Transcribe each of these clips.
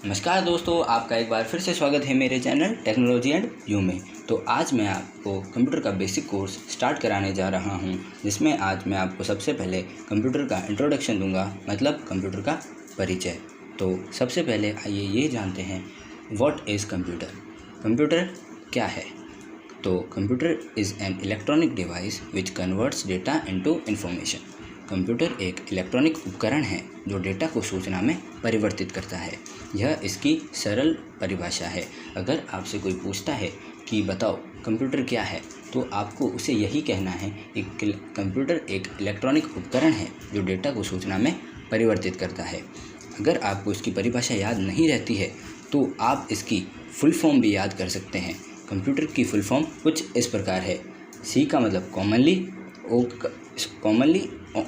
नमस्कार दोस्तों, आपका एक बार फिर से स्वागत है मेरे चैनल टेक्नोलॉजी एंड यू में। तो आज मैं आपको कंप्यूटर का बेसिक कोर्स स्टार्ट कराने जा रहा हूं, जिसमें आज मैं आपको सबसे पहले कंप्यूटर का इंट्रोडक्शन दूंगा, मतलब कंप्यूटर का परिचय। तो सबसे पहले आइए ये जानते हैं व्हाट इज़ कंप्यूटर। कंप्यूटर क्या है? तो computer is an electronic device which converts data into information. Computer एक इलेक्ट्रॉनिक उपकरण है जो डेटा को सूचना में परिवर्तित करता है। यह इसकी सरल परिभाषा है। अगर आपसे कोई पूछता है कि बताओ कंप्यूटर क्या है, तो आपको उसे यही कहना है कि कंप्यूटर एक इलेक्ट्रॉनिक उपकरण है जो डेटा को सूचना में परिवर्तित करता है। अगर आपको इसकी परिभाषा याद नहीं रहती है तो आप इसकी फुल फॉर्म भी याद कर सकते हैं। कंप्यूटर की फुल फॉर्म कुछ इस प्रकार है। सी का मतलब कॉमनली,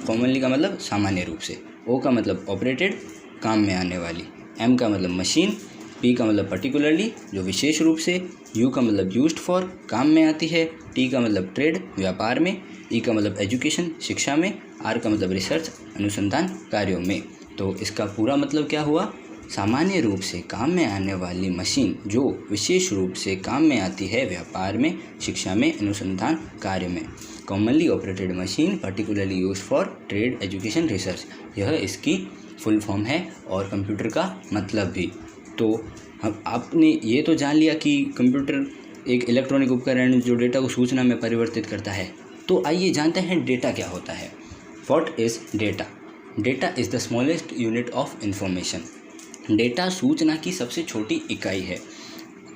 कॉमनली का मतलब सामान्य रूप से, ओ का मतलब ऑपरेटेड, काम में आने वाली, एम का मतलब मशीन, पी का मतलब पर्टिकुलरली, जो विशेष रूप से, यू का मतलब यूज्ड फॉर, काम में आती है, टी का मतलब ट्रेड, व्यापार में, ई का मतलब एजुकेशन, शिक्षा में, आर का मतलब रिसर्च, अनुसंधान कार्यों में। तो इसका पूरा मतलब क्या हुआ? सामान्य रूप से काम में आने वाली मशीन जो विशेष रूप से काम में आती है व्यापार में, शिक्षा में, अनुसंधान कार्य में। Commonly operated machine, particularly used for trade, education, research, यह इसकी फुल फॉर्म है और कंप्यूटर का मतलब भी। तो हम आपने ये तो जान लिया कि कंप्यूटर एक इलेक्ट्रॉनिक उपकरण जो डेटा को सूचना में परिवर्तित करता है। तो आइए जानते हैं डेटा क्या होता है। What is data? Data is the smallest unit of information. Data सूचना की सबसे छोटी इकाई है।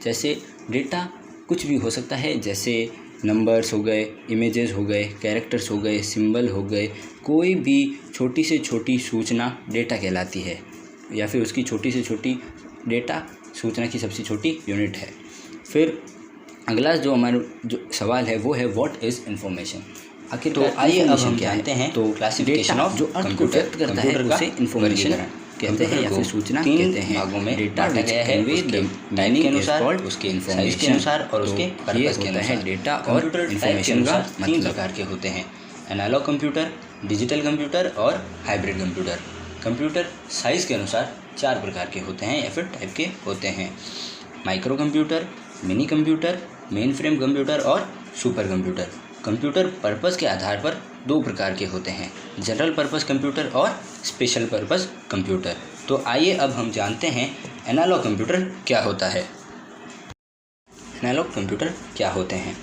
जैसे डेटा कुछ भी हो सकता है, जैसे नंबर्स हो गए, इमेजेस हो गए, कैरेक्टर्स हो गए, सिंबल हो गए, कोई भी छोटी से छोटी सूचना डेटा कहलाती है, या फिर उसकी छोटी से छोटी डेटा सूचना की सबसे छोटी यूनिट है। फिर अगला जो हमारा जो सवाल है वो है व्हाट इज़ इंफॉर्मेशन। आखिर तो आइए अब हम जानते हैं तो क्लासिफिकेशन ऑफ जो अर्थ को व्यक्त करता है उसे इंफॉर्मेशन कहते हैं या फिर सूचना कहते हैं। भागों में डेटा बांटा गया है उसके टाइप के अनुसार, उसके इंफॉर्मेशन के अनुसार और उसके पर्पस के अनुसार। डेटा और इंफॉर्मेशन का तीन प्रकार के होते हैं: एनालॉग कंप्यूटर, डिजिटल कंप्यूटर और हाइब्रिड कंप्यूटर। कंप्यूटर साइज़ के अनुसार चार प्रकार के होते हैं या फिर टाइप के होते हैं: micro computer, mini computer, mainframe computer और सुपर कंप्यूटर। कंप्यूटर पर्पस के आधार पर दो प्रकार के होते हैं: जनरल पर्पस कंप्यूटर और स्पेशल पर्पस कंप्यूटर। तो आइए अब हम जानते हैं एनालॉग कंप्यूटर क्या होता है। एनालॉग कंप्यूटर क्या होते हैं?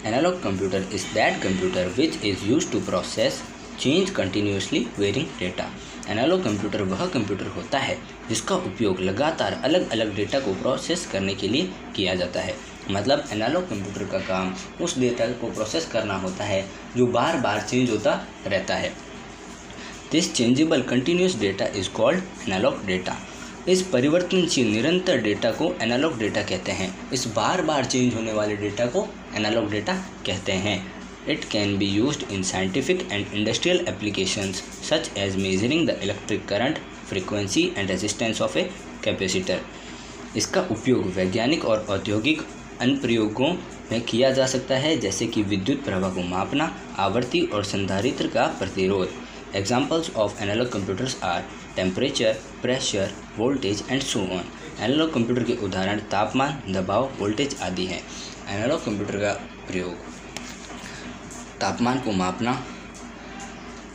Analogue computer is that computer which is used to process change continuously varying data. Analogue computer वह कंप्यूटर होता है जिसका उपयोग लगातार अलग अलग डेटा को प्रोसेस करने के लिए किया जाता है। मतलब एनालॉग कंप्यूटर का काम उस डेटा को प्रोसेस करना होता है जो बार बार चेंज होता रहता है। This changeable continuous data is called analogue data. इस परिवर्तनशील निरंतर डेटा को एनालॉग डेटा कहते हैं। इस बार बार चेंज होने वाले डेटा को एनालॉग डेटा कहते हैं। It can be used in scientific and industrial applications such as measuring the electric current, frequency and resistance of a capacitor. इसका उपयोग वैज्ञानिक और औद्योगिक अनुप्रयोगों में किया जा सकता है, जैसे कि विद्युत प्रवाह को मापना, आवर्ती और संधारित्र का प्रतिरोध। Examples of analog computers are temperature, pressure, voltage and so on. Analogue computer के उदाहरण तापमान, दबाव, वोल्टेज आदि हैं। एनालॉग कंप्यूटर का प्रयोग तापमान को मापना,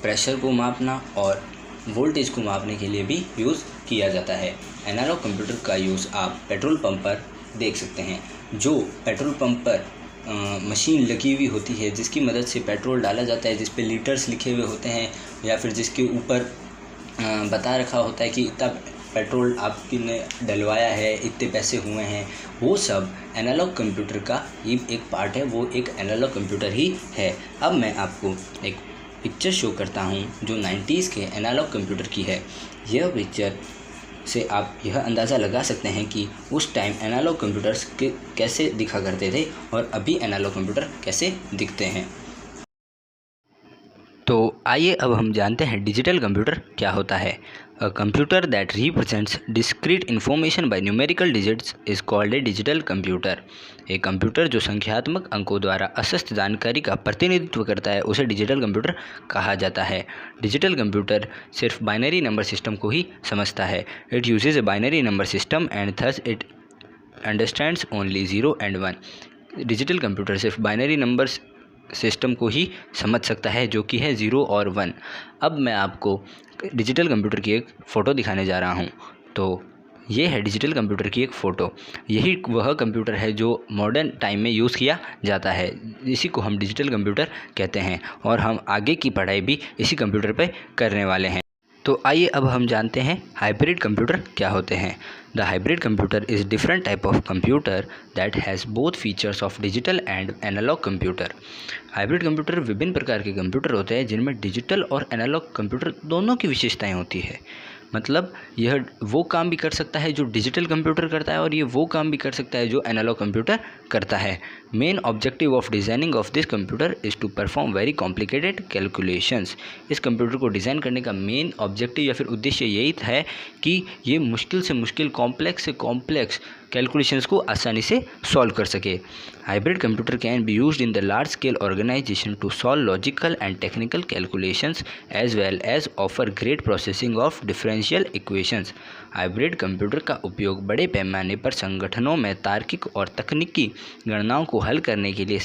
प्रेशर को मापना और वोल्टेज को मापने के लिए भी यूज़ किया जाता है। एनालॉग कंप्यूटर का यूज़ आप पेट्रोल पंप पर देख सकते हैं। जो पेट्रोल पंप पर मशीन लगी हुई होती है जिसकी मदद से पेट्रोल डाला जाता है, जिस पे लीटर्स लिखे हुए होते हैं या फिर जिसके ऊपर बता रखा होता है कि इतना पेट्रोल आपने डलवाया है, इतने पैसे हुए हैं, वो सब एनालॉग कंप्यूटर का ही एक पार्ट है, वो एक एनालॉग कंप्यूटर ही है। अब मैं आपको एक पिक्चर शो करता हूँ जो 90s के एनालॉग कंप्यूटर की है। यह पिक्चर से आप यह अंदाज़ा लगा सकते हैं कि उस टाइम एनालॉग कंप्यूटर्स कैसे दिखा करते थे और अभी एनालॉग कंप्यूटर कैसे दिखते हैं। तो आइए अब हम जानते हैं डिजिटल कंप्यूटर क्या होता है। A computer that represents discrete information by numerical digits is called a digital computer. एक कंप्यूटर जो संख्यात्मक अंकों द्वारा असस्त जानकारी का प्रतिनिधित्व करता है उसे डिजिटल कंप्यूटर कहा जाता है। डिजिटल कंप्यूटर सिर्फ बाइनरी नंबर सिस्टम को ही समझता है। It uses a binary number system and thus it understands only 0 and 1। Digital computer सिर्फ बाइनरी नंबर सिस्टम को ही समझ सकता है जो कि है 0 और 1। अब मैं आपको डिजिटल कंप्यूटर की एक फ़ोटो दिखाने जा रहा हूँ। तो ये है डिजिटल कंप्यूटर की एक फ़ोटो। यही वह कंप्यूटर है जो मॉडर्न टाइम में यूज़ किया जाता है। इसी को हम डिजिटल कंप्यूटर कहते हैं और हम आगे की पढ़ाई भी इसी कंप्यूटर पे करने वाले हैं। तो आइए अब हम जानते हैं हाइब्रिड कंप्यूटर क्या होते हैं। The hybrid computer is different type of computer that has both features of digital and analogue computer. Hybrid computer विभिन्न प्रकार के कंप्यूटर होते हैं जिनमें डिजिटल और एनालॉग कंप्यूटर दोनों की विशेषताएं होती है। मतलब यह वो काम भी कर सकता है जो डिजिटल कंप्यूटर करता है और ये वो काम भी कर सकता है जो एनालॉग कंप्यूटर करता है। Main objective of designing of this computer is to perform very complicated calculations. इस कंप्यूटर को डिज़ाइन करने का मेन ऑब्जेक्टिव या फिर उद्देश्य यही है कि ये मुश्किल से मुश्किल, कॉम्प्लेक्स से कॉम्प्लेक्स कैलकुलेशंस को आसानी से सॉल्व कर सके। Hybrid computer can be used in the large scale organisation to solve logical and technical calculations as well as offer great processing of differential equations. Hybrid computer का उपयोग बड़े पैमाने पर संगठनों में तार्किक और तकनीकी गणनाओं को हल करने के लिए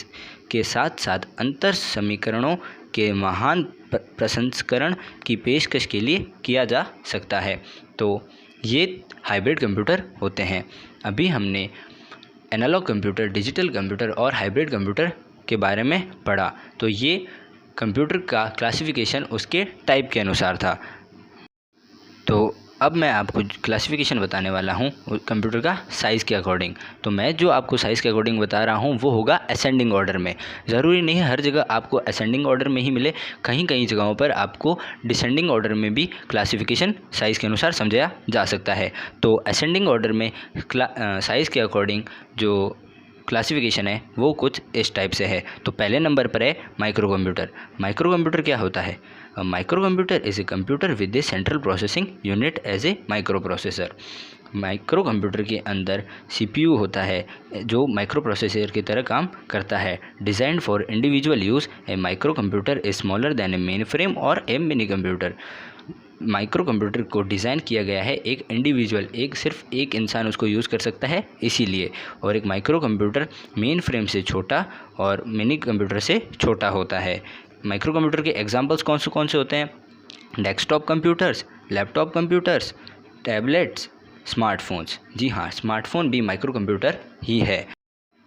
के साथ साथ अंतर समीकरणों के महान प्रसंस्करण की पेशकश के लिए किया जा सकता है। तो ये हाइब्रिड कंप्यूटर होते हैं। अभी हमने एनालॉग कंप्यूटर, डिजिटल कंप्यूटर और हाइब्रिड कंप्यूटर के बारे में पढ़ा। तो ये कंप्यूटर का क्लासिफिकेशन उसके टाइप के अनुसार था। तो अब मैं आपको क्लासिफिकेशन बताने वाला हूँ कंप्यूटर का साइज़ के अकॉर्डिंग। तो मैं जो आपको साइज़ के अकॉर्डिंग बता रहा हूँ वो होगा असेंडिंग ऑर्डर में। ज़रूरी नहीं है हर जगह आपको असेंडिंग ऑर्डर में ही मिले, कहीं कहीं जगहों पर आपको डिसेंडिंग ऑर्डर में भी क्लासिफिकेशन साइज़ के अनुसार समझाया जा सकता है। तो असेंडिंग ऑर्डर में साइज़ के अकॉर्डिंग जो क्लासिफिकेशन है वो कुछ इस टाइप से है। तो पहले नंबर पर है माइक्रो कंप्यूटर। माइक्रो कंप्यूटर क्या होता है? Microcomputer is a computer with a central processing unit as a microprocessor. Microcomputer के अंदर CPU होता है जो माइक्रो प्रोसेसर की तरह काम करता है। Designed for individual use, A micro computer is smaller than A main frame और ए मिनी कंप्यूटर। माइक्रो कंप्यूटर को डिज़ाइन किया गया है एक इंडिविजुअल, सिर्फ एक इंसान उसको यूज़ कर सकता है इसीलिए। और एक माइक्रो कंप्यूटर मेन फ्रेम से छोटा और मिनी कंप्यूटर से छोटा होता है। माइक्रो कंप्यूटर के एग्जांपल्स कौन से होते हैं? Desktop computers, laptop computers, tablets, smartphones. जी हाँ, स्मार्टफोन भी माइक्रो कंप्यूटर ही है।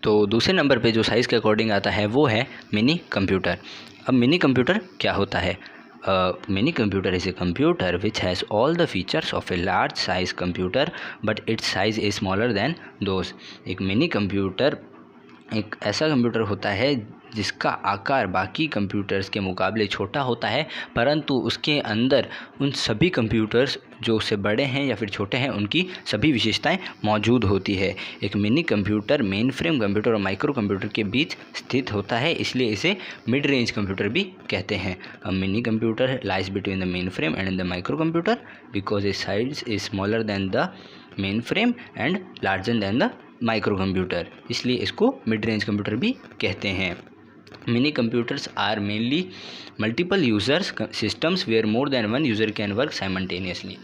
तो दूसरे नंबर पे जो साइज़ के अकॉर्डिंग आता है वो है मिनी कंप्यूटर। अब मिनी कंप्यूटर क्या होता है? Mini computer is a computer which has all the features of a large size computer but it's size is smaller than those. एक मिनी कंप्यूटर एक ऐसा कंप्यूटर होता है जिसका आकार बाकी कंप्यूटर्स के मुकाबले छोटा होता है, परंतु उसके अंदर उन सभी कंप्यूटर्स जो उससे बड़े हैं या फिर छोटे हैं उनकी सभी विशेषताएं मौजूद होती है। एक mini computer mainframe computer और माइक्रो कंप्यूटर के बीच स्थित होता है, इसलिए इसे मिड रेंज कंप्यूटर भी कहते हैं। A mini computer lies between the main frame and the micro computer because it's size is smaller than the main frame and larger than the micro computer, इसलिए इसको मिड रेंज कंप्यूटर भी कहते हैं। Many computers are mainly multiple users systems where more than one user can work simultaneously.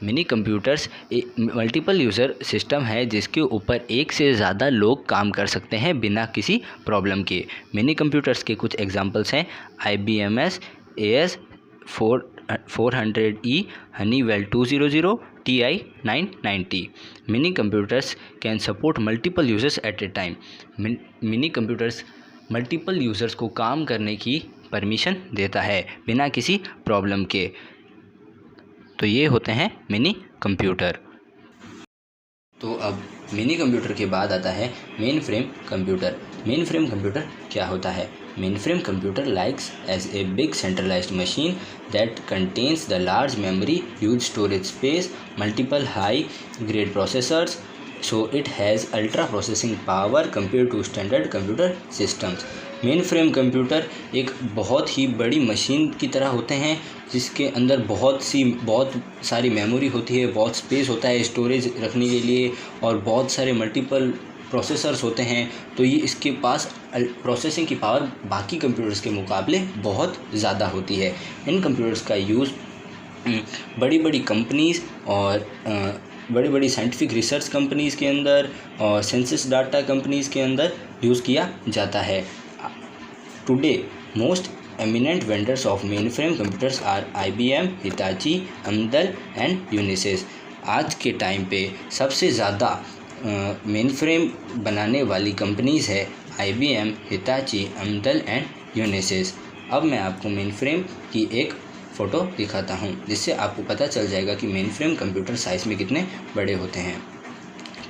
Mini computers multiple user system है जिसके ऊपर एक से ज़्यादा लोग काम कर सकते हैं बिना किसी प्रॉब्लम के। मिनी कंप्यूटर्स के कुछ एग्जांपल्स हैं IBM AS 400E, Honeywell 200, TI 990. Minicomputers can support multiple users at a time. Minicomputers multiple users को काम करने की परमिशन देता है बिना किसी प्रॉब्लम के। तो ये होते हैं मिनी कंप्यूटर। तो अब मिनी कंप्यूटर के बाद आता है mainframe computer. Mainframe computer क्या होता है? Mainframe computer likes as a big centralised machine that contains the large memory, huge storage space, multiple high grade processors, so it has ultra processing power compared to standard computer systems. Main frame computer एक बहुत ही बड़ी machine की तरह होते हैं जिसके अंदर बहुत सारी मेमोरी होती है, बहुत स्पेस होता है स्टोरेज रखने के लिए और बहुत सारे मल्टीपल प्रोसेसर्स होते हैं। तो ये इसके पास प्रोसेसिंग की पावर बाकी कंप्यूटर्स के मुकाबले बहुत ज़्यादा होती है। इन कंप्यूटर्स का यूज़ बड़ी बड़ी कंपनीज़ और बड़ी बड़ी साइंटिफिक रिसर्च कंपनीज़ के अंदर और सेंसस डाटा कंपनीज़ के अंदर यूज़ किया जाता है। Today most eminent vendors of mainframe computers are IBM, Hitachi, Amdahl and Unisys. आज के टाइम पे सबसे ज़्यादा मेन फ्रेम बनाने वाली कंपनीज़ है IBM, Hitachi, Amdahl and Unisys. अब मैं आपको मेन फ्रेम की एक फ़ोटो दिखाता हूँ जिससे आपको पता चल जाएगा कि मेन फ्रेम कंप्यूटर साइज़ में कितने बड़े होते हैं।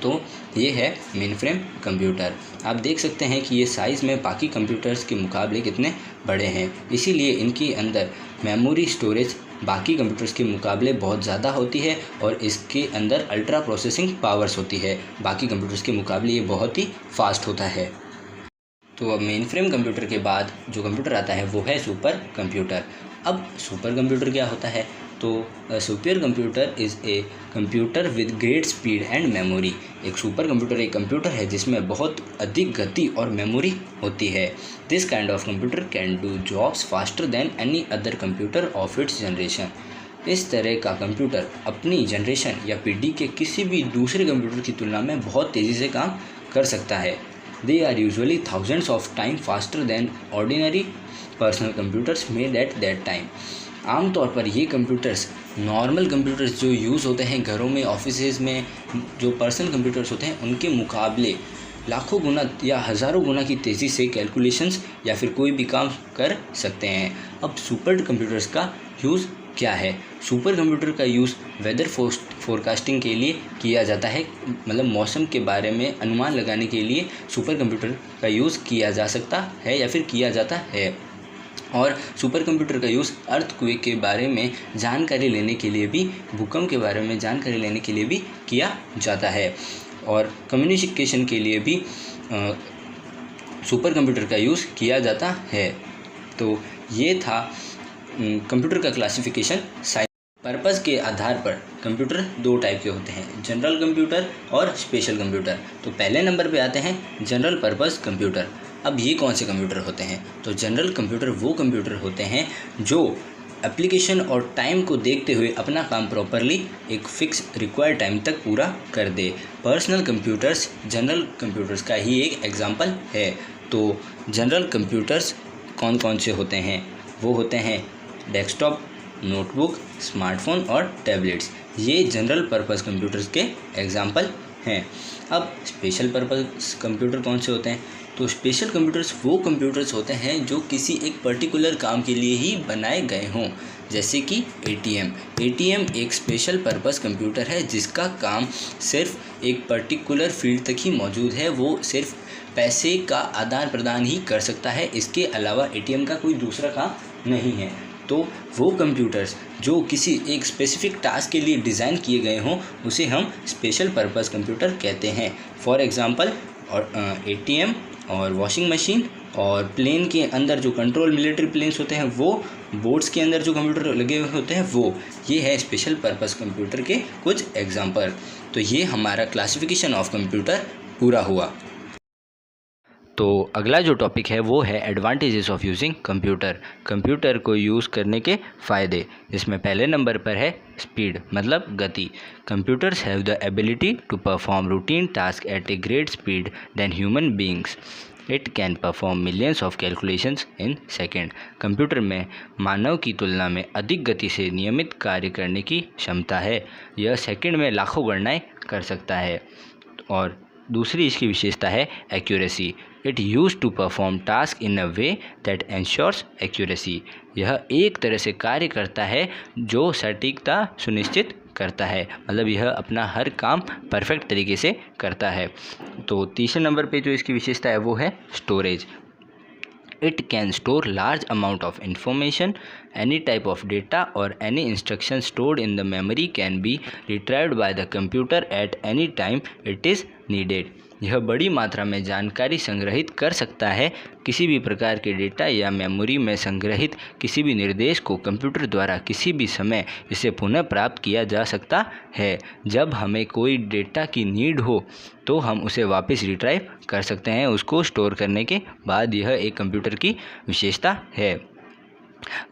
तो ये है मेन फ्रेम कंप्यूटर। आप देख सकते हैं कि ये साइज़ में बाकी कंप्यूटर्स के मुकाबले कितने बड़े हैं, इसीलिए इनके अंदर मेमोरी स्टोरेज बाकी कंप्यूटर्स के मुकाबले बहुत ज़्यादा होती है और इसके अंदर अल्ट्रा प्रोसेसिंग पावर्स होती है। बाकी कंप्यूटर्स के मुकाबले ये बहुत ही फास्ट होता है। तो अब मेन फ्रेम कंप्यूटर के बाद जो कंप्यूटर आता है वो है सुपर कंप्यूटर। अब सुपर कंप्यूटर क्या होता है? तो super computer is a computer with great speed and memory. एक सुपर कंप्यूटर एक कंप्यूटर है जिसमें बहुत अधिक गति और मेमोरी होती है। This kind of computer can do jobs faster than any other computer of its generation. इस तरह का कंप्यूटर अपनी जनरेशन या पीढ़ी के किसी भी दूसरे कंप्यूटर की तुलना में बहुत तेज़ी से काम कर सकता है। They are usually thousands of times faster than ordinary personal computers made at that time. आमतौर पर ये कंप्यूटर्स नॉर्मल कंप्यूटर्स जो यूज़ होते हैं घरों में, ऑफिसेज़ में, जो पर्सनल कंप्यूटर्स होते हैं उनके मुकाबले लाखों गुना या हज़ारों गुना की तेज़ी से कैलकुलेशंस या फिर कोई भी काम कर सकते हैं। अब सुपर कंप्यूटर्स का यूज़ क्या है? सुपर कंप्यूटर का यूज़ वेदर फोरकास्टिंग के लिए किया जाता है, मतलब मौसम के बारे में अनुमान लगाने के लिए सुपर कंप्यूटर का यूज़ किया जा सकता है या फिर किया जाता है। और सुपर कंप्यूटर का यूज़ अर्थक्वेक के बारे में जानकारी लेने के लिए भी, भूकंप के बारे में जानकारी लेने के लिए भी किया जाता है। और कम्युनिकेशन के लिए भी सुपर कंप्यूटर का यूज़ किया जाता है। तो ये था कंप्यूटर का क्लासिफिकेशन। पर्पज़ के आधार पर कंप्यूटर दो टाइप के होते हैं, जनरल कंप्यूटर और स्पेशल कंप्यूटर। तो पहले नंबर पे आते हैं जनरल पर्पज़ कंप्यूटर। अब ये कौन से कंप्यूटर होते हैं? तो जनरल कंप्यूटर वो कंप्यूटर होते हैं जो एप्लीकेशन और टाइम को देखते हुए अपना काम प्रॉपरली एक फ़िक्स रिक्वायर्ड टाइम तक पूरा कर दे। पर्सनल कंप्यूटर्स जनरल कंप्यूटर्स का ही एक एग्जांपल है। तो जनरल कंप्यूटर्स कौन कौन से होते हैं? वो होते हैं डेस्कटॉप, नोटबुक, स्मार्टफोन और टैबलेट्स। ये जनरल पर्पज़ कंप्यूटर्स के एग्जांपल हैं। अब स्पेशल पर्पज़ कंप्यूटर कौन से होते हैं? तो स्पेशल कंप्यूटर्स वो कंप्यूटर्स होते हैं जो किसी एक पर्टिकुलर काम के लिए ही बनाए गए हों, जैसे कि ATM एक स्पेशल पर्पज़ कंप्यूटर है जिसका काम सिर्फ एक पर्टिकुलर फील्ड तक ही मौजूद है। वो सिर्फ पैसे का आदान प्रदान ही कर सकता है, इसके अलावा ATM का कोई दूसरा काम नहीं है। तो वो कंप्यूटर्स जो किसी एक स्पेसिफिक टास्क के लिए डिज़ाइन किए गए हों उसे हम स्पेशल पर्पज़ कंप्यूटर कहते हैं। फॉर एग्ज़ाम्पल ATM और वॉशिंग मशीन और प्लेन के अंदर जो कंट्रोल मिलिट्री प्लेन्स होते हैं, वो बोट्स के अंदर जो कंप्यूटर लगे हुए होते हैं, वो ये है स्पेशल पर्पज़ कंप्यूटर के कुछ एग्जांपल। तो ये हमारा क्लासिफिकेशन ऑफ कंप्यूटर पूरा हुआ। तो अगला जो टॉपिक है वो है advantages of using computer. Computer को यूज़ करने के फ़ायदे, जिसमें पहले नंबर पर है स्पीड, मतलब गति। Computers have the ability to perform routine task at a great speed than human beings. It can perform millions of calculations in second. Computer में मानव की तुलना में अधिक गति से नियमित कार्य करने की क्षमता है। यह सेकेंड में लाखों गणनाएँ कर सकता है। और दूसरी इसकी विशेषता है accuracy. It use to perform task in a way that ensures accuracy. यह एक तरह से कार्य करता है जो सटीकता सुनिश्चित करता है, मतलब यह अपना हर काम परफेक्ट तरीके से करता है। तो तीसरे नंबर पे जो इसकी विशेषता है वो है storage. It can store large amount of information. Any type of data or any instruction stored in the memory can be retrieved by the computer at any time it is needed. यह बड़ी मात्रा में जानकारी संग्रहित कर सकता है। किसी भी प्रकार के डेटा या मेमोरी में संग्रहित किसी भी निर्देश को कंप्यूटर द्वारा किसी भी समय इसे पुनः प्राप्त किया जा सकता है। जब हमें कोई डेटा की नीड हो तो हम उसे वापस रिट्राइव कर सकते हैं उसको स्टोर करने के बाद। यह एक कंप्यूटर की विशेषता है।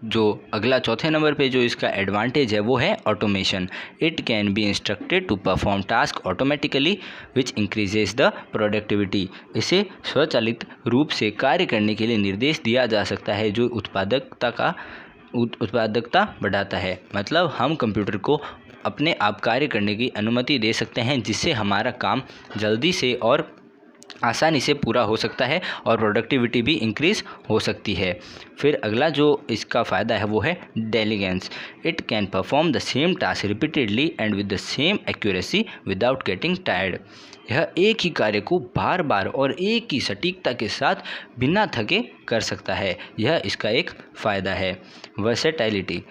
जो अगला चौथे नंबर पे जो इसका एडवांटेज है वो है automation. It can be instructed to perform task automatically which increases the productivity. इसे स्वचालित रूप से कार्य करने के लिए निर्देश दिया जा सकता है जो उत्पादकता बढ़ाता है। मतलब हम कंप्यूटर को अपने आप कार्य करने की अनुमति दे सकते हैं जिससे हमारा काम जल्दी से और आसानी से पूरा हो सकता है और प्रोडक्टिविटी भी इंक्रीज़ हो सकती है। फिर अगला जो इसका फ़ायदा है वो है diligence. It can perform the same task repeatedly and with the same accuracy without getting tired. यह एक ही कार्य को बार बार और एक ही सटीकता के साथ बिना थके कर सकता है। यह इसका एक फ़ायदा है। Versatility.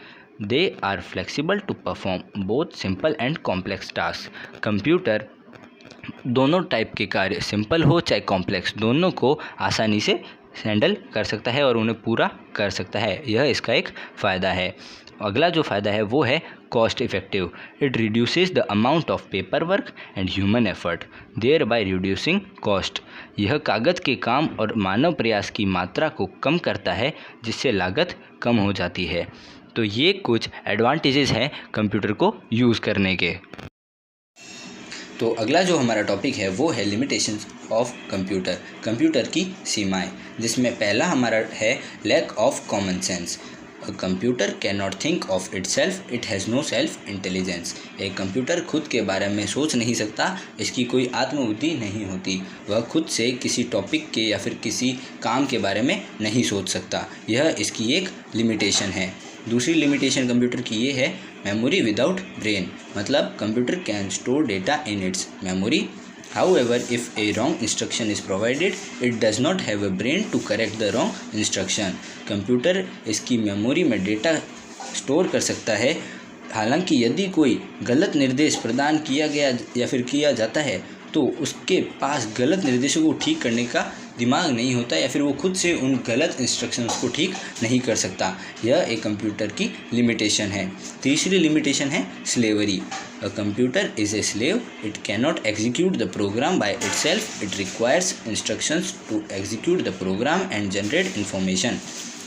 They are flexible to perform both simple and complex task. Computer दोनों टाइप के कार्य, सिंपल हो चाहे कॉम्प्लेक्स, दोनों को आसानी से हैंडल कर सकता है और उन्हें पूरा कर सकता है। यह इसका एक फ़ायदा है। अगला जो फ़ायदा है वो है cost effective. It reduces the amount of paper work and human effort thereby reducing cost. यह कागज़ के काम और मानव प्रयास की मात्रा को कम करता है जिससे लागत कम हो जाती है। तो ये कुछ एडवांटेजेस हैं कंप्यूटर को यूज़ करने के। तो अगला जो हमारा टॉपिक है वो है लिमिटेशंस ऑफ कंप्यूटर, कंप्यूटर की सीमाएं, जिसमें पहला हमारा है lack of common sense. A computer can not think of itself, it has no self intelligence. एक कंप्यूटर खुद के बारे में सोच नहीं सकता, इसकी कोई आत्मबुद्धि नहीं होती। वह खुद से किसी टॉपिक के या फिर किसी काम के बारे में नहीं सोच सकता। यह इसकी एक लिमिटेशन है। दूसरी लिमिटेशन कंप्यूटर की ये है मेमोरी विदाउट ब्रेन। मतलब computer can store data in its memory, however if a wrong instruction is provided it does not have a brain to correct the wrong instruction। Computer इसकी memory में data store कर सकता है, हालांकि यदि कोई गलत निर्देश प्रदान किया गया या फिर किया जाता है तो उसके पास गलत निर्देशों को ठीक करने का दिमाग नहीं होता या फिर वो खुद से उन गलत इंस्ट्रक्शंस को ठीक नहीं कर सकता। यह एक कंप्यूटर की लिमिटेशन है। तीसरी लिमिटेशन है slavery. A computer is a slave, it cannot execute the program by itself, it requires instructions to execute the program and generate information.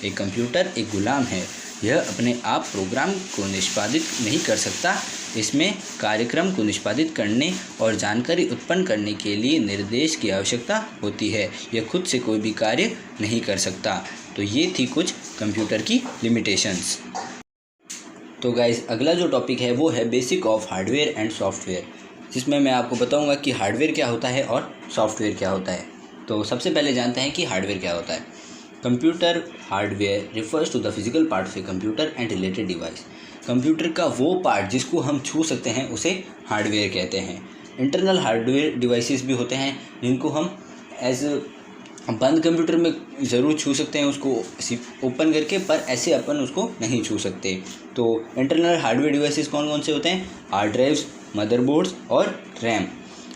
एक कंप्यूटर एक गुलाम है, यह अपने आप प्रोग्राम को निष्पादित नहीं कर सकता। इसमें कार्यक्रम को निष्पादित करने और जानकारी उत्पन्न करने के लिए निर्देश की आवश्यकता होती है। यह खुद से कोई भी कार्य नहीं कर सकता। तो ये थी कुछ कंप्यूटर की लिमिटेशंस। तो गाइस अगला जो टॉपिक है वो है basic of hardware and software, जिसमें मैं आपको बताऊंगा कि हार्डवेयर क्या होता है और सॉफ्टवेयर क्या होता है। तो सबसे पहले जानते हैं कि हार्डवेयर क्या होता है। Computer hardware refers to the physical part of a computer and related device. Computer का वो पार्ट जिसको हम छू सकते हैं उसे हार्डवेयर कहते हैं। इंटरनल हार्डवेयर डिवाइसेस भी होते हैं जिनको हम बंद कंप्यूटर में ज़रूर छू सकते हैं उसको ओपन करके, पर ऐसे अपन उसको नहीं छू सकते। तो इंटरनल हार्डवेयर डिवाइसेस कौन कौन से होते हैं? हार्ड ड्राइव्स, मदरबोर्ड्स और रैम।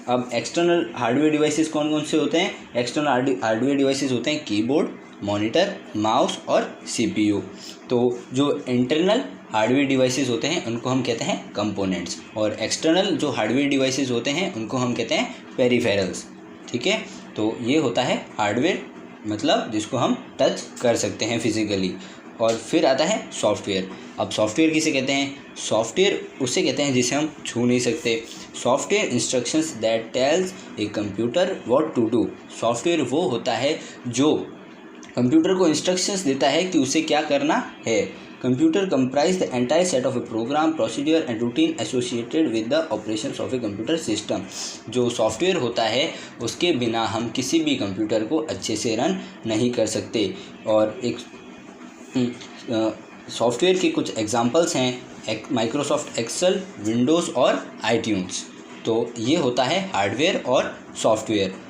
अब एक्सटर्नल हार्डवेयर डिवाइसेस कौन कौन से होते हैं? एक्सटर्नल हार्डवेयर डिवाइसेस होते हैं कीबोर्ड, मॉनिटर, माउस और सीपीयू। तो जो इंटरनल हार्डवेयर डिवाइसेस होते हैं उनको हम कहते हैं कंपोनेंट्स, और एक्सटर्नल जो हार्डवेयर डिवाइसेस होते हैं उनको हम कहते हैं पेरिफेरल्स। ठीक है, तो ये होता है हार्डवेयर, मतलब जिसको हम टच कर सकते हैं फिजिकली। और फिर आता है सॉफ्टवेयर। अब सॉफ्टवेयर किसे कहते हैं? सॉफ्टवेयर उसे कहते हैं जिसे हम छू नहीं सकते। Software instructions that tells a computer what to do. Software वो होता है जो कंप्यूटर को इंस्ट्रक्शंस देता है कि उसे क्या करना है। Computer comprise the entire set of a program, procedure and routine associated with the operations of a computer system. जो सॉफ्टवेयर होता है उसके बिना हम किसी भी कंप्यूटर को अच्छे से रन नहीं कर सकते। और एक सॉफ्टवेयर के कुछ एग्जांपल्स हैं माइक्रोसॉफ्ट एक्सेल, विंडोज़ और आईट्यून्स। तो ये होता है हार्डवेयर और सॉफ्टवेयर।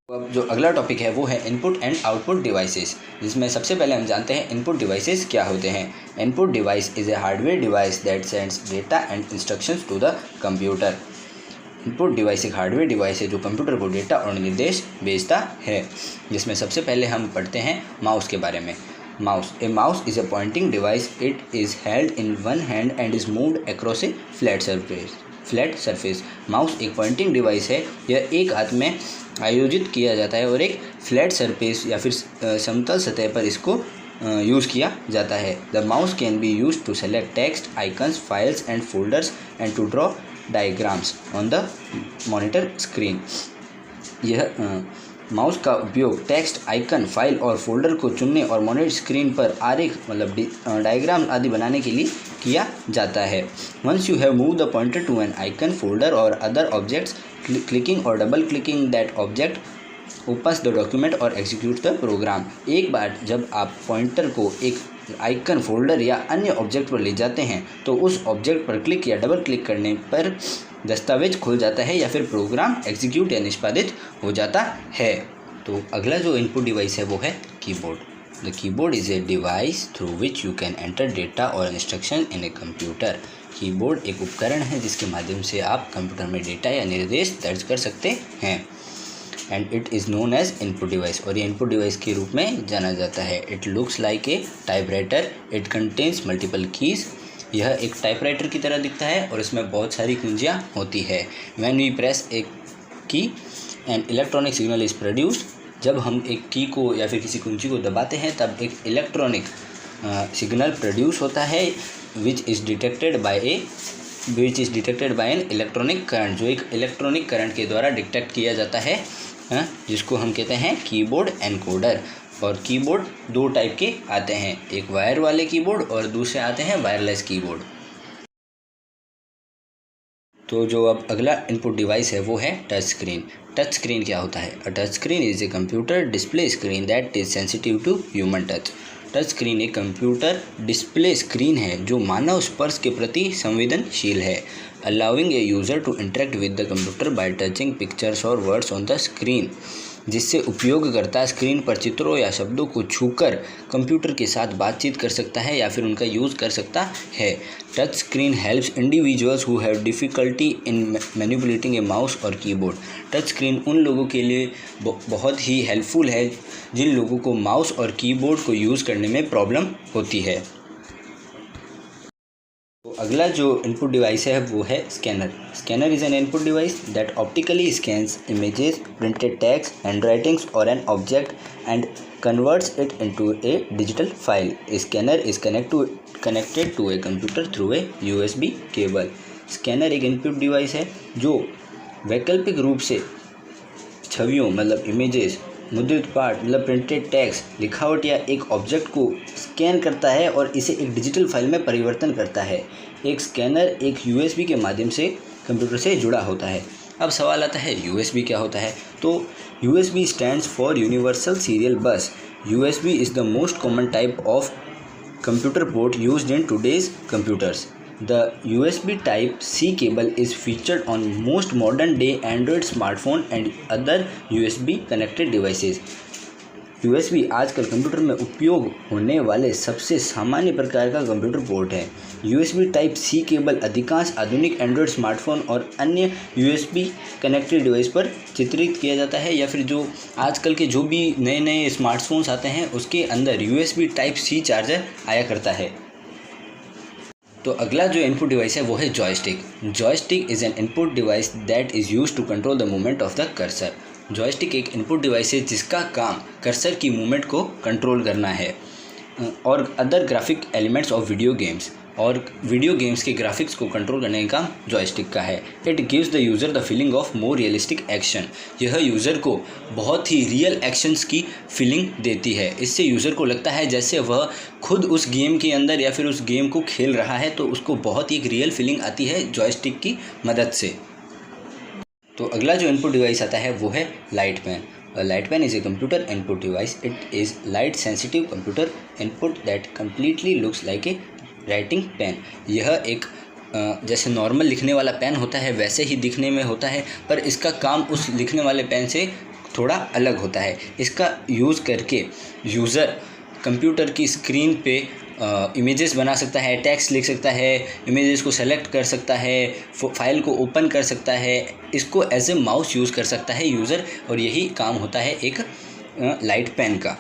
अब जो अगला टॉपिक है वो है इनपुट एंड आउटपुट डिवाइसेस, जिसमें सबसे पहले हम जानते हैं इनपुट डिवाइसेस क्या होते हैं। Input device is a hardware device that sends data and instructions to the computer. Input device एक हार्डवेयर डिवाइस है जो कंप्यूटर को डेटा और निर्देश भेजता है, जिसमें सबसे पहले हम पढ़ते हैं माउस के बारे में। ए mouse is a pointing device. It is held in one hand and is moved across A flat surface. Mouse एक पॉइंटिंग डिवाइस है, यह एक हाथ में आयोजित किया जाता है और एक फ्लैट सरफेस या फिर समतल सतह पर इसको यूज़ किया जाता है। The mouse can be use to select text, icons, files and folders and to draw diagrams on the monitor screen. यह माउस का उपयोग टेक्स्ट, आइकन, फाइल और फोल्डर को चुनने और मॉनिटर स्क्रीन पर आरेख मतलब डायग्राम आदि बनाने के लिए किया जाता है। Once you have move the pointer to an icon, folder और अदर ऑब्जेक्ट्स, क्लिकिंग और double clicking that object opens the document और एग्जीक्यूट द प्रोग्राम। एक बार जब आप पॉइंटर को एक आइकन, फोल्डर या अन्य ऑब्जेक्ट पर ले जाते हैं तो उस ऑब्जेक्ट पर क्लिक या डबल क्लिक करने पर दस्तावेज खुल जाता है या फिर प्रोग्राम एग्जीक्यूट या निष्पादित हो जाता है। तो अगला जो इनपुट डिवाइस है वो है keyboard. The keyboard is a device through which you can enter data और instruction in a computer. Keyboard एक उपकरण है जिसके माध्यम से आप कंप्यूटर में डेटा या निर्देश दर्ज कर सकते हैं। And it is known as input device, और ये इनपुट डिवाइस के रूप में जाना जाता है। It looks like A typewriter. It contains multiple keys. यह एक टाइपराइटर की तरह दिखता है और इसमें बहुत सारी कुंजियाँ होती है। व्हेन वी प्रेस ए की an electronic signal is produced. जब हम एक की को या फिर किसी कुंजी को दबाते हैं तब एक इलेक्ट्रॉनिक सिग्नल प्रोड्यूस होता है which is detected by an electronic current, जो एक इलेक्ट्रॉनिक करंट के द्वारा डिटेक्ट किया जाता है, जिसको हम कहते हैं कीबोर्ड एनकोडर। और कीबोर्ड दो टाइप के आते हैं, एक वायर वाले कीबोर्ड और दूसरे आते हैं वायरलेस कीबोर्ड। तो जो अब अगला इनपुट डिवाइस है वो है टच स्क्रीन। टच स्क्रीन क्या होता है? A touch screen is a computer display screen that is sensitive to human touch. Touch screen एक कंप्यूटर डिस्प्ले स्क्रीन है जो मानव स्पर्श के प्रति संवेदनशील है। Allowing a user to interact with the computer by touching pictures और वर्ड्स ऑन द स्क्रीन, जिससे उपयोगकर्ता स्क्रीन पर चित्रों या शब्दों को छूकर कंप्यूटर के साथ बातचीत कर सकता है या फिर उनका यूज़ कर सकता है। Touch screen helps individuals who have difficulty in manipulating A mouse और कीबोर्ड। टच स्क्रीन उन लोगों के लिए बहुत ही हेल्पफुल है जिन लोगों को माउस और कीबोर्ड को यूज़ करने में प्रॉब्लम होती है। तो अगला जो इनपुट डिवाइस है वो है scanner. Scanner is an input device that optically scans images, printed text, handwritings और an object and converts it into a digital file. Scanner is connected to a कंप्यूटर थ्रू ए USB केबल। स्कैनर एक input device है जो वैकल्पिक रूप से छवियों मतलब इमेजेस, मुद्रित पाठ मतलब प्रिंटेड टेक्स्ट, लिखावट या एक ऑब्जेक्ट को स्कैन करता है और इसे एक डिजिटल फाइल में परिवर्तन करता है। एक स्कैनर एक USB के माध्यम से कंप्यूटर से जुड़ा होता है। अब सवाल आता है USB क्या होता है? तो USB stands for universal serial बस। USB is the most common type of computer port used in today's computers. The USB Type-C cable is featured on most modern-day Android smartphone and other USB connected devices. USB आजकल computer में उपयोग होने वाले सबसे सामान्य प्रकार का computer port है। USB Type-C केबल अधिकांश आधुनिक एंड्रॉयड स्मार्टफोन और अन्य USB कनेक्टेड डिवाइस पर चित्रित किया जाता है, या फिर जो आजकल के जो भी नए नए स्मार्टफोन्स आते हैं उसके अंदर USB Type-C चार्जर आया करता है। तो अगला जो इनपुट डिवाइस है वो है joystick. Joystick is an input device that is used to control the movement of the cursor. Joystick एक इनपुट डिवाइस है जिसका काम कर्सर की मूवमेंट को कंट्रोल करना है और other graphic elements of video games, और वीडियो गेम्स के ग्राफिक्स को कंट्रोल करने का काम जॉयस्टिक का है। It gives the user the feeling of more realistic action. यह यूज़र को बहुत ही रियल एक्शंस की फीलिंग देती है। इससे यूज़र को लगता है जैसे वह खुद उस गेम के अंदर या फिर उस गेम को खेल रहा है, तो उसको बहुत ही एक रियल फीलिंग आती है जॉयस्टिक की मदद से। तो अगला जो इनपुट डिवाइस आता है वो है light pen. Light pen is a computer input device. It is light sensitive computer input that completely looks like a writing pen. यह एक जैसे नॉर्मल लिखने वाला पेन होता है वैसे ही दिखने में होता है, पर इसका काम उस लिखने वाले पेन से थोड़ा अलग होता है। इसका यूज़ करके यूज़र कंप्यूटर की स्क्रीन पे इमेजेस बना सकता है, टेक्स्ट लिख सकता है, इमेजेस को सेलेक्ट कर सकता है, फाइल को ओपन कर सकता है, इसको एज ए माउस यूज़ कर सकता है यूज़र, और यही काम होता है एक लाइट पेन का।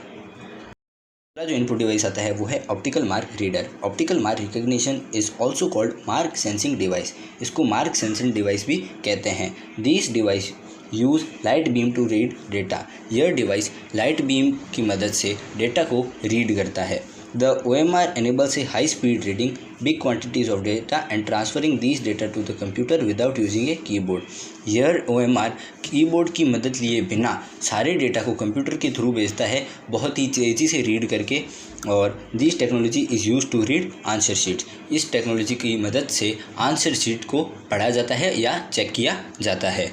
अगला जो इनपुट डिवाइस आता है वो है optical mark reader. Optical mark recognition is also called mark sensing device. इसको मार्क सेंसिंग डिवाइस भी कहते हैं। This device use light beam to read data. यह डिवाइस लाइट बीम की मदद से डेटा को रीड करता है। The OMR enables a high-speed reading big quantities of data and transferring these data to the computer without using a keyboard. यह OMR keyboard की मदद लिए बिना सारे डेटा को कंप्यूटर के थ्रू भेजता है, बहुत ही तेज़ी से रीड करके। और this technology is use to read answer sheets. इस टेक्नोलॉजी की मदद से आंसर शीट को पढ़ा जाता है या चेक किया जाता है।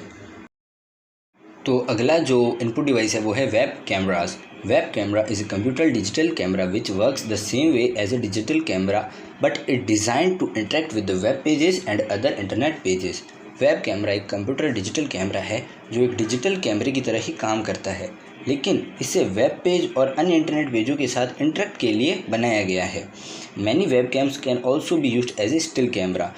तो अगला जो इनपुट डिवाइस है वो है web cameras. Web camera is a computer digital camera which works the same way as a digital camera but it design to interact with the web pages and other internet pages. Web camera एक computer digital camera है जो एक digital कैमरे की तरह ही काम करता है, लेकिन इसे वेब पेज और अन्य इंटरनेट पेजों के साथ इंटरेक्ट के लिए बनाया गया है। Many webcams can also be used as a still camera.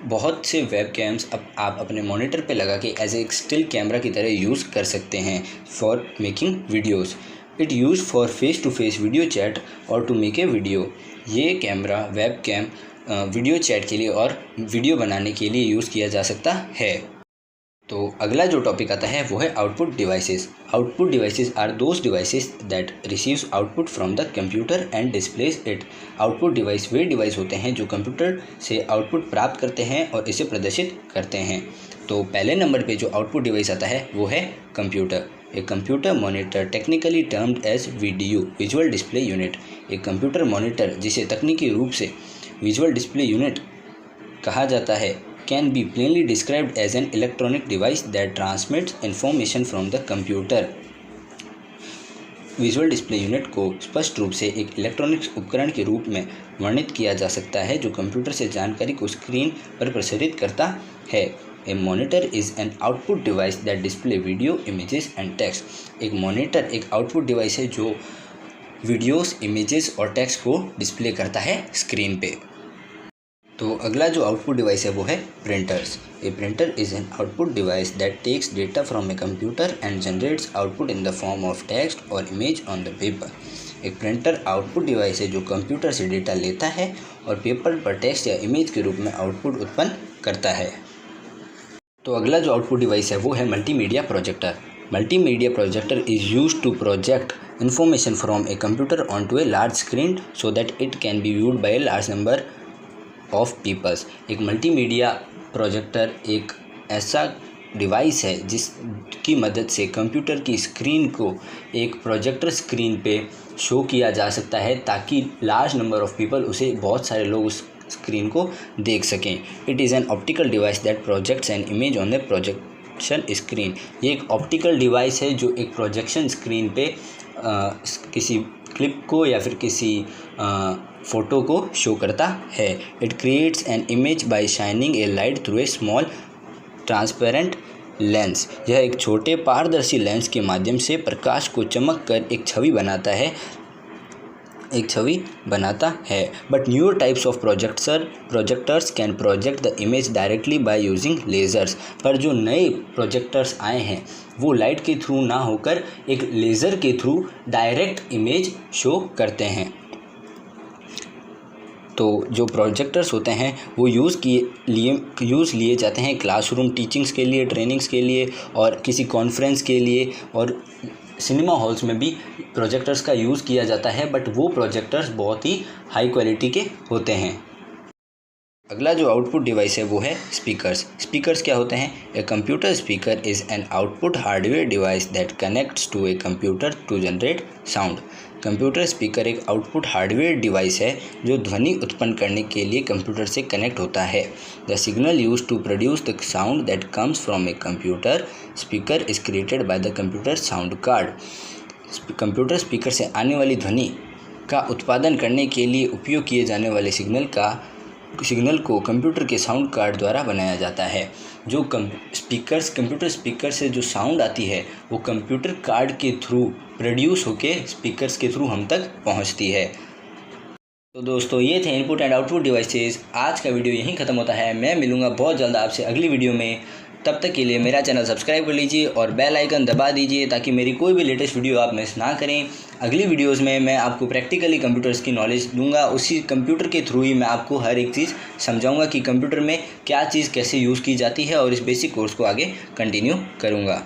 बहुत से वेब कैम्स अब आप अपने मॉनिटर पे लगा के एज ए स्टिल कैमरा की तरह यूज़ कर सकते हैं for making videos. It use for face to face video chat और टू मेक ए वीडियो। ये camera webcam video chat के लिए और वीडियो बनाने के लिए यूज़ किया जा सकता है। तो अगला जो टॉपिक आता है वो है output devices. Output devices are those devices that receives output from the computer and displays it. Output device वे डिवाइस होते हैं जो कंप्यूटर से आउटपुट प्राप्त करते हैं और इसे प्रदर्शित करते हैं। तो पहले नंबर पे जो आउटपुट डिवाइस आता है वो है computer. A computer monitor technically termed as video visual display unit. एक कंप्यूटर मॉनिटर जिसे तकनीकी रूप से विजुअल डिस्प्ले यूनिट कहा जाता है can be plainly described as an electronic device that transmits information from the computer. Visual display unit को स्पष्ट रूप से एक इलेक्ट्रॉनिक्स उपकरण के रूप में वर्णित किया जा सकता है जो कंप्यूटर से जानकारी को स्क्रीन पर प्रसारित करता है। A monitor is an output device that display video images and text. एक मॉनिटर एक आउटपुट डिवाइस है जो वीडियोस, इमेजेस और टेक्स्ट को डिस्प्ले करता है स्क्रीन पे। तो अगला जो आउटपुट डिवाइस है वो है printers. A printer is an output device that takes data from a computer and generates output in the form of text और इमेज ऑन द पेपर। एक प्रिंटर आउटपुट डिवाइस है जो कंप्यूटर से data लेता है और पेपर पर text या इमेज के रूप में आउटपुट उत्पन्न करता है। तो अगला जो आउटपुट डिवाइस है वो है multimedia projector. Multimedia projector is used to project information from a computer on to a large screen so that it can be viewed by a large number of peoples. एक multimedia projector एक ऐसा device है जिसकी मदद से computer की screen को एक प्रोजेक्टर स्क्रीन पे शो किया जा सकता है ताकि लार्ज नंबर ऑफ पीपल उसे बहुत सारे लोग उस स्क्रीन को देख सकें। It is an optical device that projects an image on the projection screen. ये एक ऑप्टिकल डिवाइस है जो एक प्रोजेक्शन स्क्रीन पे किसी क्लिप को या फिर किसी फ़ोटो को शो करता है। It creates an image by shining A light through a small transparent lens. यह एक छोटे पारदर्शी लेंस के माध्यम से प्रकाश को चमक कर एक छवि बनाता है। But newer types of projectors can project the image directly by using lasers. पर जो नए प्रोजेक्टर्स आए हैं वो लाइट के थ्रू ना होकर एक लेज़र के थ्रू डायरेक्ट इमेज शो करते हैं। तो जो प्रोजेक्टर्स होते हैं वो यूज़ लिए जाते हैं क्लासरूम टीचिंग्स के लिए, ट्रेनिंग्स के लिए और किसी कॉन्फ्रेंस के लिए, और सिनेमा हॉल्स में भी प्रोजेक्टर्स का यूज़ किया जाता है। बट वो प्रोजेक्टर्स बहुत ही हाई क्वालिटी के होते हैं। अगला जो आउटपुट डिवाइस है वो है स्पीकर्स। स्पीकर्स क्या होते हैं? A computer speaker is an output hardware device that connects to a computer to generate sound. Computer speaker एक आउटपुट हार्डवेयर डिवाइस है जो ध्वनि उत्पन्न करने के लिए कंप्यूटर से कनेक्ट होता है। The signal use to produce the sound that comes from a computer speaker is created by the computer sound card. Computer speaker से आने वाली ध्वनि का उत्पादन करने के लिए उपयोग किए जाने वाले सिग्नल को कंप्यूटर के साउंड कार्ड द्वारा बनाया जाता है। जो कंप्यूटर स्पीकर से जो साउंड आती है वो कंप्यूटर कार्ड के थ्रू प्रोड्यूस होके स्पीकर्स के थ्रू हम तक पहुंचती है। तो दोस्तों ये थे इनपुट एंड आउटपुट डिवाइसेस। आज का वीडियो यहीं ख़त्म होता है। मैं मिलूँगा बहुत जल्द आपसे अगली वीडियो में। तब तक के लिए मेरा चैनल सब्सक्राइब कर लीजिए और बेल आइकन दबा दीजिए ताकि मेरी कोई भी लेटेस्ट वीडियो आप मिस ना करें। अगली वीडियोस में मैं आपको प्रैक्टिकली कंप्यूटर्स की नॉलेज दूंगा। उसी कंप्यूटर के थ्रू ही मैं आपको हर एक चीज़ समझाऊंगा कि कंप्यूटर में क्या चीज़ कैसे यूज़ की जाती है और इस बेसिक कोर्स को आगे कंटिन्यू करूँगा।